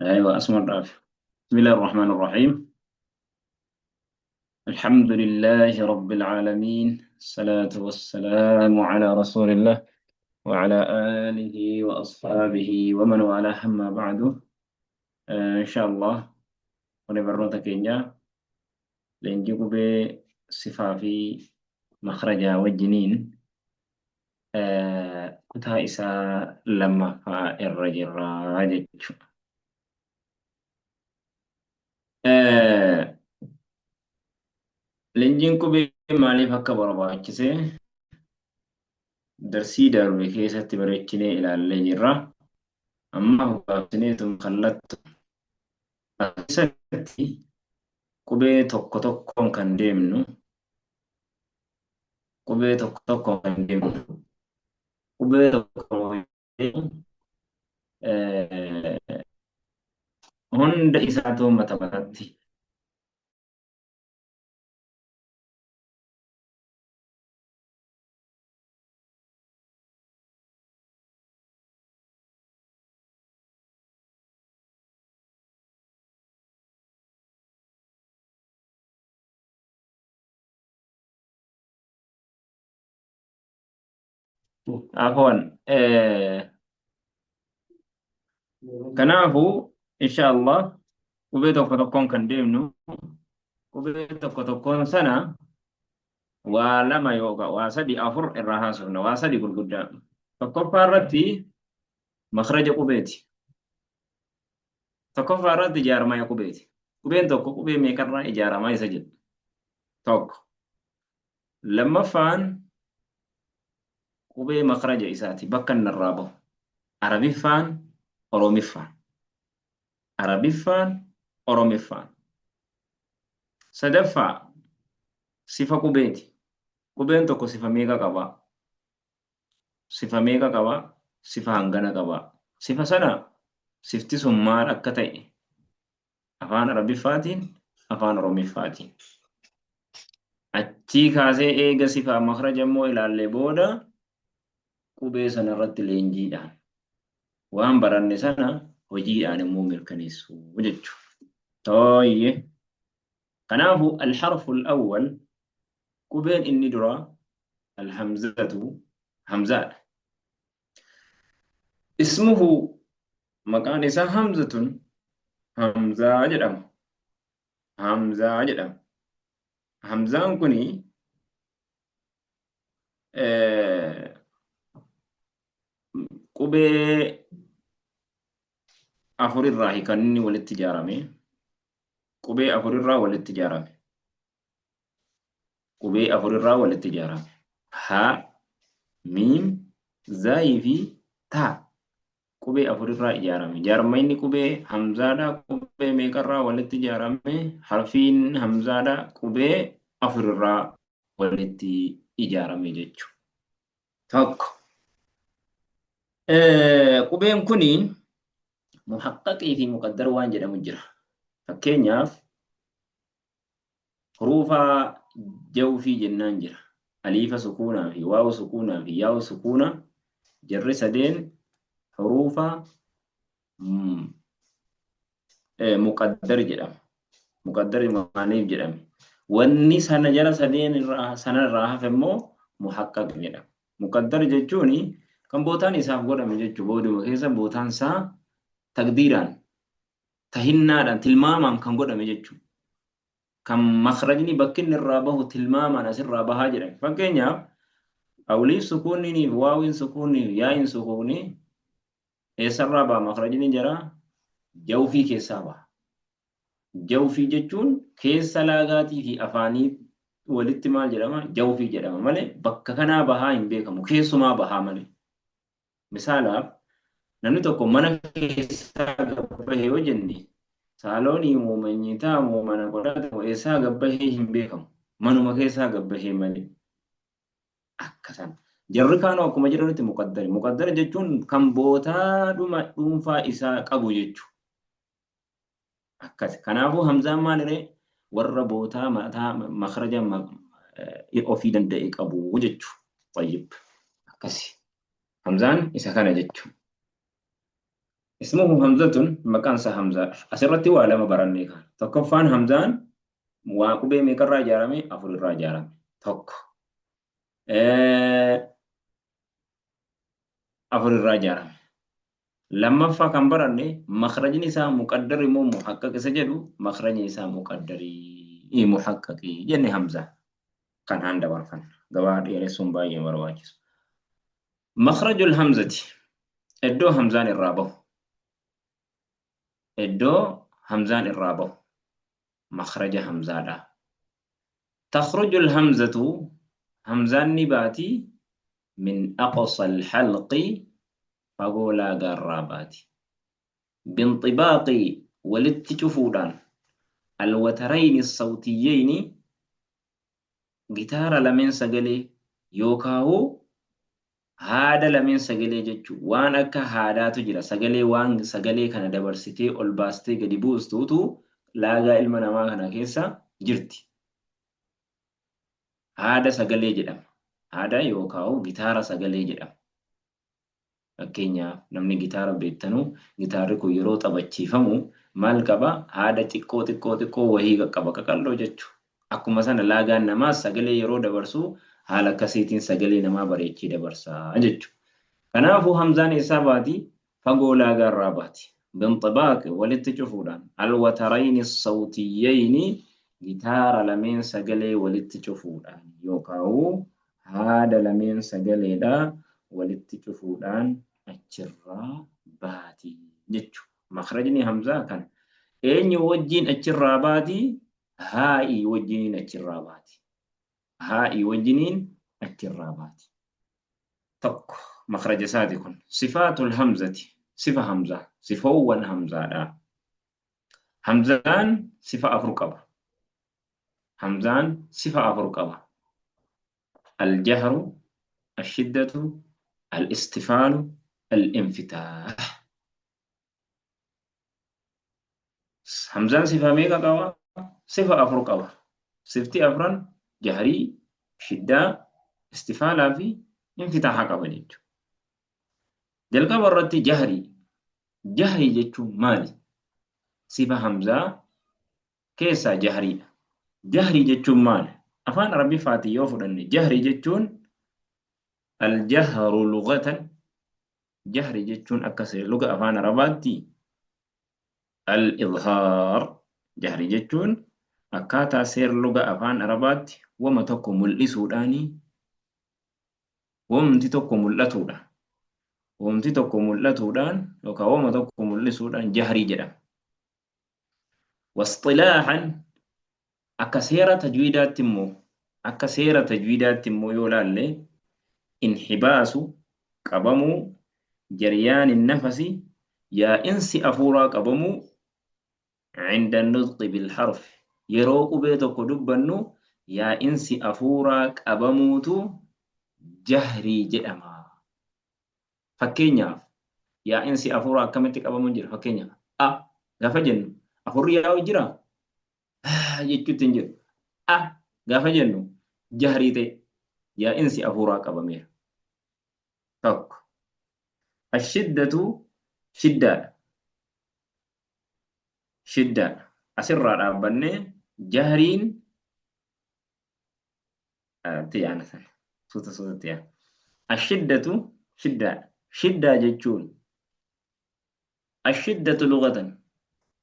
أيوة اسمه الرافع. بسم الله الرحمن الرحيم. الحمد لله رب العالمين، الصلاة والسلام على رسول الله وعلى آله وأصحابه ومن والاه، أما بعد. إن شاء الله ونبرنا كينيا لنجيكو بصفة في مخرجا والجنين. كتها إساء لما فالرجل راجع. لنجيكو بمالي فكا برباكسي darsii darbe keessatti bareechinee ilaallee jirra. Amma hubaabsineetu kallattu keessatti qubee tokko tokkoon kan deemnu qubee tokko tokkoon kan deemnu qubee tokko hunda isaatu mata matatti afwan. Kanaafuu insha Allah qubee tokko tokkoon kan deemnu qubee tokko tokkoon sana waa lama yookaan waa sadi afur irraa haasofna. Waa sadi gurguddaa. Tokkoffaa irratti makhraja qubeeti. Tokkoffaa irratti ijaaramaa qubeeti. Qubeen tokko qubee meeqarraa ijaaramaa isa jedhu tokko. Lammaffaan qubee makhraja isaati bakka inni irraa bahu. Arabiffaan, Oromiffaan. Arabiffaan, Oromiffaan. Sadaffaa sifa qubeeti. Qubeen tokko sifa meeqa qaba? Sifa meeqa qaba? Sifa hangana qaba. Sifa sana sifti sun maal akka ta'e afaan Arabiffaatiin, afaan Oromiffaatiin. Achii kaasee eega sifa makhraja immoo ilaallee booda qubee sana irratti leenjiidhaan waan baranne sana hojiidhaan immoo mirkaneessuu jechuudha. Tooyye. Kanaafu alharfu al-awwal qubeen inni dura alhamzatu hamzaadha. Ismuhu maqaan isaa hamzatun hamzaa jedhama. Hamzaa jedhama. Hamzaan kuni qubee afurirraa kan inni walitti ijaarame. Qubee afurirraa walitti ijaarame. Qubee afurirraa walitti ijaarame. Ha, miim, zaayii fi taa. Qubee afurirraa ijaarame. Ijaarama qubee hamzaadha. Qubee meeqarraa walitti ijaarame? Harfiin hamzaadha. Qubee afurirraa walitti ijaarame jechuudha. Tokko. Qubeen kuni muhaqqaqii fi muqaddar waan jedhamu jira. Fakkeenyaaf huruufa jawfii jennaan jira. Aliifa sukuunaa fi waawu sukuunaa fi yaawu sukuunaa jarri sadeen huruufa muqaddar jedhama. Muqaddar maaliif jedhame? Wanni sana jala sadeen sanarraa hafe immoo muhaqqaq jedhama. Muqaddar jechuun kan bootaan isaaf godhame jechuudha. Booduma keessa bootaan isaa taqdiiraan, tahinnaadhaan, tilmaamaan kan godhame jechuudha. Kan makhrajni bakki inni irraa bahu tilmaamaan asirraa bahaa jedhame. Fakkeenyaaf awliif sukuunii fi waawiin sukuunii fi yaa'iin sukuunii eessarraa baha? Makhrajni jara jawfii keessaa baha. Jawfii jechuun keessa laagaatii fi afaanii walitti maal jedhama? Jawfii jedhama malee bakka kanaa bahaa hin beekamu. Keessumaa bahaa malee. Misaalaaf namni tokko mana keessaa gabbahee yoo jenne saaloonii moo manyitaa moo mana godhate moo eessaa gabbahee hin beekamu. Manuma keessaa gabbahee malee. Akkasan. Jarri kaanuu akkuma jedhanitti muqaddari. Muqaddari jechuun kan bootaa dhuunfaa isaa qabu jechuudha. Akkas. Kanaafuu hamzaan maaliree? Warra bootaa mataa makhraja ofii danda'e qabu jechuudha. Tayyib. Akkasi. Hamzaan isa kana jechuudha. اسمه همزة مكان همزة أسرتي ولا ما برنيك تكفان همزان واقبي ميكرا جارمي أفر الراجارمي تك أفر الراجارمي لما فكان برني مخرج نساء مقدر مو محقق سجدو مخرج نساء مقدر محقق جني همزة كان عند برفن دوار يرسم باي مرواجس مخرج الهمزة إدو همزان الرابو إدو همزان الرابو مخرج همزة تخرج الهمزة همزان نباتي من أقصى الحلق فقولا قراباتي بانطباق ولتشفودان الوترين الصوتيين جيتار لمن سجلي يوكاو هذا لمن سجلي جتشو وانا كهذا تجرى سجلي وان سجلي كان دبرسيتي الباستي قد بوستوتو لاغا المنا ما كان كيسا جرتي هذا سجلي جدام هذا يوكاو جيتار سجلي جدام Fakkeenyaaf namni gitaara beektanu gitaarri kun yeroo taphachiifamu maal qaba? Haada xiqqoo wahii qaba qaqalloo jechuudha. Akkuma sana laagaan namaas sagalee yeroo dabarsu haala akkasiitiin sagalee namaa bareechee dabarsaa jechuudha. Kanaafuu hamzaan eessaa baati? Fagoo laagaa irraa baati. Binxibaaqi walitti cufuudhaan alwatarayni sawtiyyeeyni gitaara lameen sagalee walitti cufuudhaan yookaan haada lameen sagaleedhaa walitti cufuudhaan achirraa baati jechuudha. Makhrajni hamzaa kana eenyu wajjin achirraa baati? Haa'ii wajjiniin achirraa baati. Haa'ii wajjiniin achirraa baati. Tokko makhraja isaati kun sifaatul hamzati sifa hamzaa sifoowwan hamzaadha. Hamzaan sifa afur qaba. Hamzaan sifa afur qaba. Al-jahru, al-shiddatu, الاستفال الانفتاح همزان صفة ميقا قوا صفة أفر قوا صفتي أفران جهري شدة استفالة في انفتاح قوا جيجو جلقا برتي جهري جيجو مالي صفة همزة كيسا جهري جيجو مالي أفان ربي فاتي يوفرني جهري جيجون الجهر لغة جهر جتون أكسر لغة أفان رباتي الإظهار جهر جتون أكاتا سير لغة أفان رباتي وما تقوم الإسوداني ومتي تقوم اللتودان ومتي تقوم اللتودان وما تقوم الإسودان جهري جدا واصطلاحا أكسير تجويدات تمو يولا اللي انحباس قبمو جريان النفس يا إنسي أفورا قبمو عند النطق بالحرف يروق بيتك دبنو يا إنسي أفورا قبموتو جهري جدما فكينيا يا إنسي أفورا كمتك قبمو جر فكينيا غفجن أفوري يا وجرا يجو تنجر غفجنو جهري تي يا إنسي أفورا قبمير توك الشدة شدة أسرع رابني جهرين تيانا صوت تيان الشدة شدة جتون الشدة لغة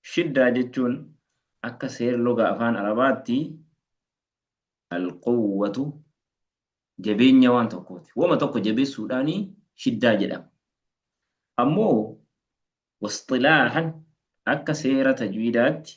شدة جتون أكسير لغة أفان عرباتي القوة جبين يوان توكوتي وما توكو جبين سوداني شدة جدا أمو واصطلاحا أكسير تجويدات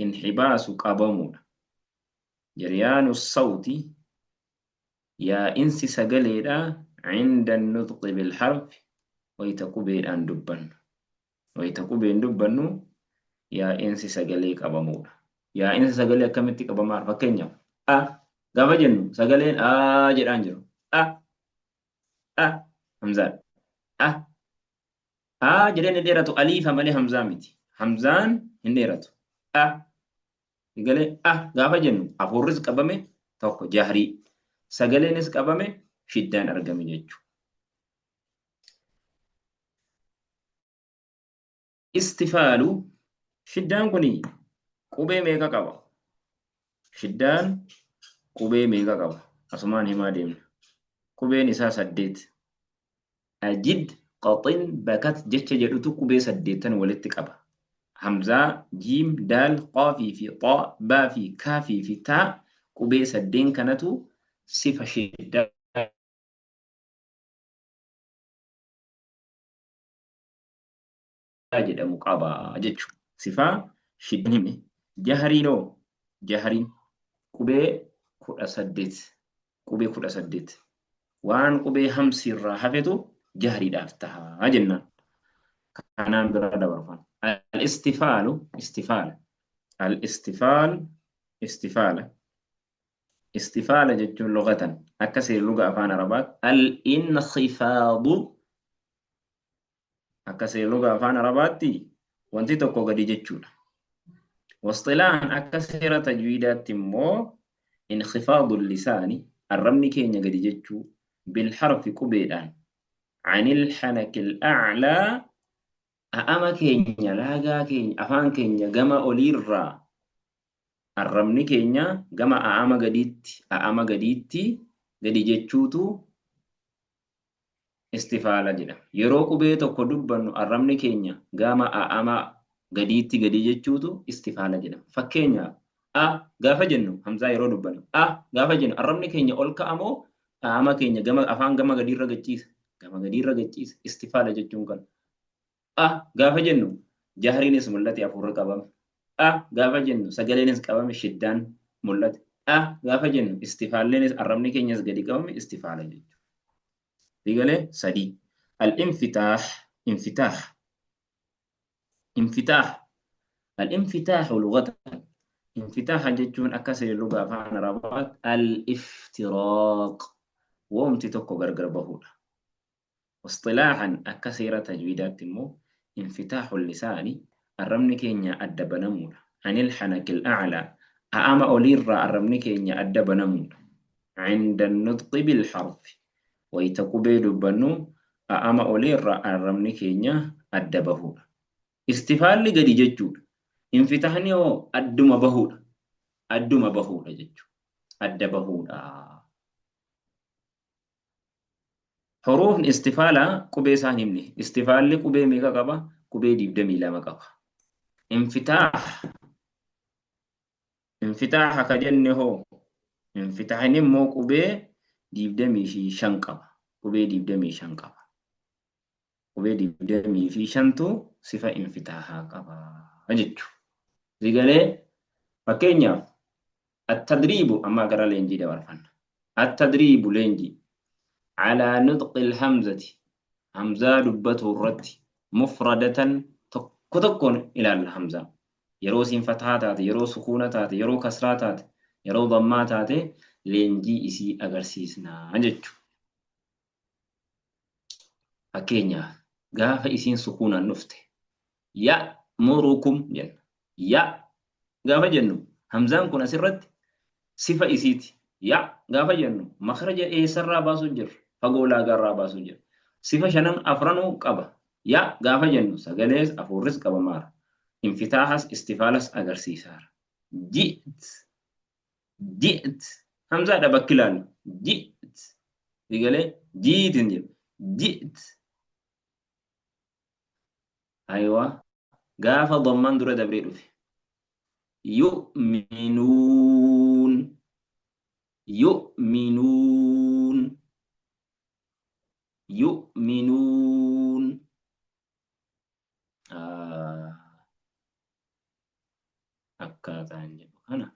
انحباس قبمون جريان الصوت يا إنسي سقليدا عند النطق بالحرف ويتقبين أن دبن يا إنسي سقلي قبمون يا إنسي سقلي كمتي قبمار فكينيا gaafa jennu sagaleen jedhaan jiru hamzaan jedheen hin dheeratu aliifa malee hamzaa miti hamzaan hin dheeratu sagalee gaafa jennu afurris qabame tokko jahrii sagaleenis qabame shiddaan argame jechuudha. istifaalu shiddaan kuni qubee meeqa qaba? Shiddaan qubee meeqa qaba? Asumaan himaa deemna. Qubeen isaa 8. Ajid qaxin bakat jecha jedhutu qubee 8 walitti qaba. Hamzaa, jiim, daal, qaafii fi xaa, baa fi kaafii fi taa qubee 8 kanatu sifa shiddaa jedhamu qaba jechuudha. Sifaa shiddaan himne jahariinoo jahariin qubee 18 qubee 18 waan qubee hamsiirraa hafetu jahariidhaaf ta'a jennaan. Kanaan bira dabarfama. Al-istifaalu istifaala. Al-istifaal istifaala. Istifaala jechuun lugatan akka seera luga afaan arabaatti al-inxifaadu akka seera luga afaan arabaatti wanti tokko gadi jechuudha. Wasxilaahan akka seera tajwiidaatti immoo inxifaadu lisaani arrabni keenya gadi jechuu bilharfi qubeedhaan anil hanakil a'laa a'ama keenya laagaa keenya afaan keenya gama oliirraa arrabni keenya gama a'ama gadiitti gadi jechuutu istifaala jedhama. Yeroo qubee tokko dubbannu arrabni keenya gama a'ama gadiitti gadi jechuutu istifaala jedhama. Fakkeenyaaf a gaafa jennu hamzaa yeroo dubbannu a gaafa jennu arrabni keenya ol ka'amoo a'ama keenya gama afaan gama gadiirra gachiisa. Gama gadiirra gachiisa istifaala jechuun kan. A gaafa jennu jahriinis mul'ate afurri qabame. A gaafa jennu sagaleenis qabame shiddaan mul'ate. A gaafa jennu istifaaleenis arrabni keenyas gadi qabame istifaala jechuudha. Digalee sadii. Al-infitaax infitaax. Infitaax. Al-infitaaxu lugatan. Infitaaxa jechuun akka seera luga afaan arabaatti al-iftiraaq. Wamti tokko gargar bahuudha. Wasxilaaxan akka seera tajwiidaatti immoo infitaaxu lisaani arrabni keenya adda banamuudha. Anil hanakil a'laa a'ama oliirraa arrabni keenya adda banamuudha. Cinda nutqi bilharfi wayita qubee dubbannu a'ama oliirraa arrabni keenya adda bahuudha. Istifaalli gadi jechuudha. Infitaaxni hoo adduma bahuudha. Adduma bahuudha jechuudha. Adda bahuudha. Xuruufni istifaalaa qubee isaan himne. Istifaalli qubee meeqa qaba? Qubee 22 qaba. Infitaaxa ka jenne hoo infitaaxni immoo qubee 25 qaba. Qubee 25 qaba. Qubee 25tu sifa infitaaxaa qaba jechuudha. Digalee fakkeenyaaf at-tadriibu amma gara leenjii dabarfanna. At-tadriibu leenjii على نطق الهمزة همزة دبته الرد مفردة تكون إلى الهمزة يرو فتحات يرو سكونات يرو كسرات يرو ضمات لينجي إسي أغرسيسنا أنجتشو أكينيا غاف إسين سكونا النفط يا مركم جن يا غاف جنو همزان كنا سرت صفة إسيتي يا غاف جنو مخرج إيسر باسو جر فقولا غرا باسو جر صفة شنن أفرنو قبا يا غاف جنو سغليس أفورس قبا مار انفتاحس استفالس أغرسيسار جئت همزة دبكلان جئت يقول جيت نجيب جئت أيوة غاف ضمان دور دبريدو يؤمنون akkaataan jedhu kana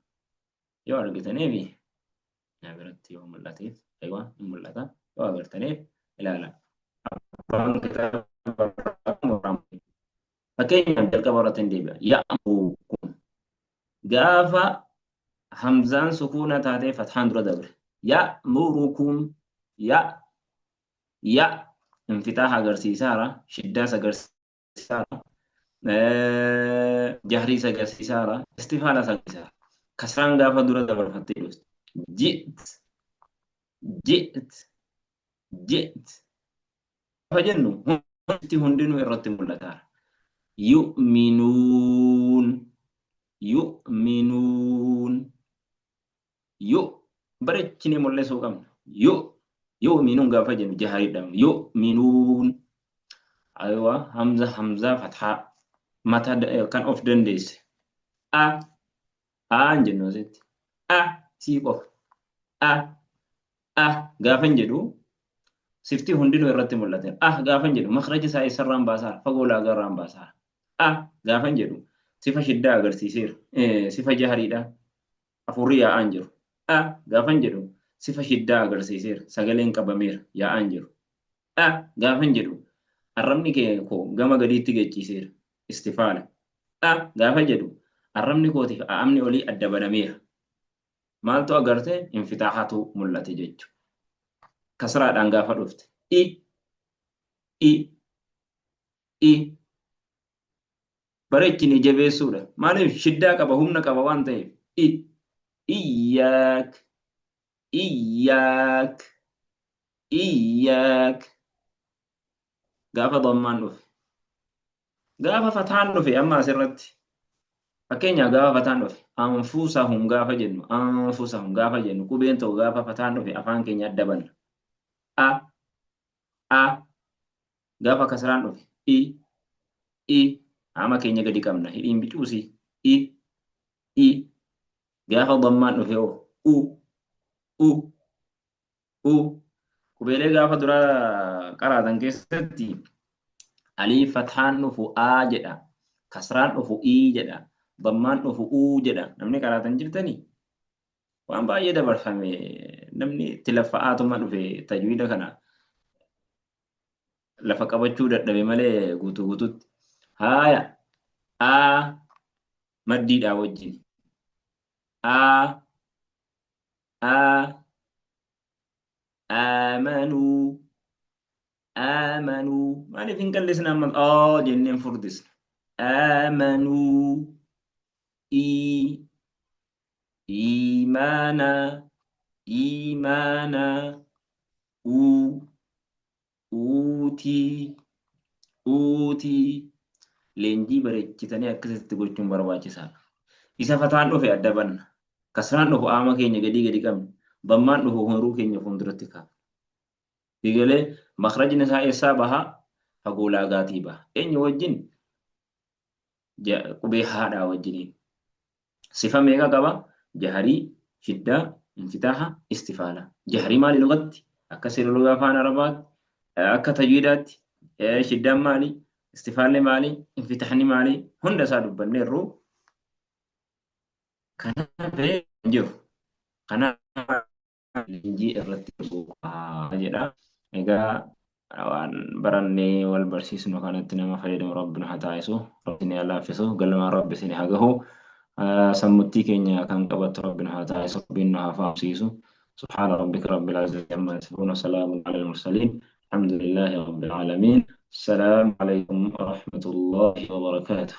yoo argitaniif nabirratti yoo mul'ateef aywa hin mul'ata yoo agartaniif ilaala fakkeenyaaf jalqaba irratti hin deebi'a ya'murukum gaafa hamzaan sukuuna taatee fathaan dura dabre ya'murukum ya infitaaha agarsiisaara shiddaas agarsiisaara jahriis agarsiisaara istifaalas agarsiisaara kasraan gaafa dura dabarfattee dhufte ji't gaafa jennu hundinuu irratti mul'ataara يؤمنون يؤمنون بريتشني مولسو كم يؤمنون قافة جن جهري دم يؤمنون أيوة همزة فتحة متى كان اوف دنديس جنو زيت سيكوف قافة جدو سفتي هندينو irratti mul'ate gaafan jedhu makhraja isaa isarraan baasaa fagoo laagarraan baasaa gaafan jedhu sifa shiddaa agarsiiseera sifa jahariidha afurri yaa'aan jiru gaafan jedhu sifa shiddaa agarsiiseera sagaleen qabameera yaa'aan jiru gaafan jedhu arrabni kee koo gama gadiitti geechiseera istifaala gaafa jedhu arrabni kootiif amni olii adda banameera maaltu agarte infitaaxatu mul'ate jechuudha kasraadhaan gaafa dhufte bareechini jabeessuudha maaliif shiddaa qaba humna qaba waan ta'eef iyyaak gaafa dhammaan dhufe gaafa fataan dhufe amma asirratti fakkeenyaa gaafa fataan dhufe anfusahum gaafa jennu qubeen ta'u gaafa fataan dhufe afaan keenya adda banna gaafa kasraan dhufe ama keenya gadi qabna hidhiin bicuusi gaafa dhammaan dhufe qubeelee gaafa dura qaraatan keessatti alii fataan dhufu jedha kasraan dhufu jedha dhammaan dhufu jedha namni qaraatan jirtanii waan baay'ee dabarfame namni itti laffa'aatuma dhufe tajwiida kana lafa qabachuu dadhabe malee guutuutti haaya maddiidhaa wajjin آمنوا maaliif hin qallisna ammas jenneen furdisna آمنوا إيمانا أوتي leenjii bareechitanii akkasitti gochuun barbaachisaadha. Isa fataan dhufe adda banna. Kasraan dhufu aama keenya gadi qabna. Dhammaan dhufu horuu keenya fuulduratti kaa'na. Digalee makhrajni isaa eessaa baha? Fagoo laagaatii baha. Eenyu wajjin? Qubee haadhaa wajjiniin. Sifa meeqa qaba? Jaharii, shiddaa, infitaaha, istifaala. Jaharii maali lugatti? Akka sirrii afaan Arabaatti, akka tajwiidaatti, shiddaan maali? Istifaalli maali? Infitahni maali? Hunda isaa dubbanneerru. Kanaaf jiru. Kanaaf leenjii irratti bu'aa jedha. Egaa waan barannee wal barsiisnu kanatti nama fayyadamu Rabbina haa taasisu. Rabbini haa laaffisu. Galmaan Rabbi isin haa gahu. Sammuttii keenya kan qabatu Rabbina haa taasisu. Rabbina haa faamsiisu. سبحان ربك رب العزة عما يصفون وسلام على المرسلين الحمد لله رب العالمين السلام عليكم ورحمة الله وبركاته